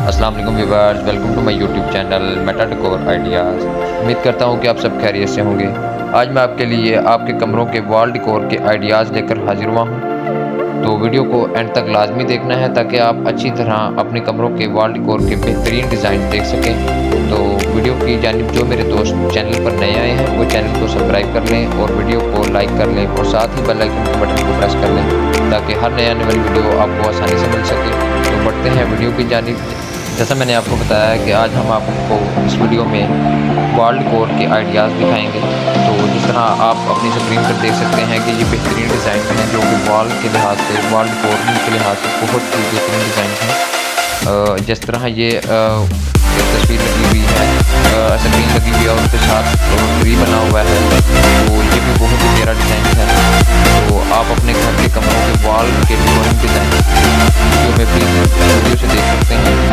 अस्सलाम वालेकुम viewers, welcome to my YouTube channel Meta Decor Ideas. उम्मीद करता हूँ कि आप सब खैरियत से होंगे। आज मैं आपके लिए आपके कमरों के वॉल डेकोर के आइडियाज़ लेकर हाजिर हुआ हूँ, तो वीडियो को एंड तक लाजमी देखना है ताकि आप अच्छी तरह अपने कमरों के वॉल डेकोर के बेहतरीन डिज़ाइन देख सकें। तो वीडियो की जानिब जो मेरे दोस्त चैनल पर नए आए हैं वो चैनल को सब्सक्राइब कर लें और वीडियो को लाइक कर लें और साथ ही बेल आइकन के बटन को प्रेस कर लें ताकि हर नया आने वाली वीडियो आपको आसानी से मिल सके। तो बढ़ते हैं वीडियो की जानिब। जैसा मैंने आपको बताया है कि आज हम आपको इस वीडियो में वॉल डेकोर के आइडियाज़ दिखाएंगे। तो जिस तरह आप अपनी स्क्रीन पर देख सकते हैं कि ये बेहतरीन डिज़ाइन हैं जो कि वॉल के लिहाज से, वॉल डेकोर के लिहाज से बहुत ही बेहतरीन डिज़ाइन हैं। जिस तरह ये तस्वीर लगी हुई है, स्क्रीन लगी हुई है और उसके साथ ट्री बना हुआ है, तो ये भी बहुत ही प्यारा डिज़ाइन है। तो आप अपने घर के कमरों के वॉल के डिज़ाइन वीडियो में प्लीज़ वीडियो से देख सकते हैं।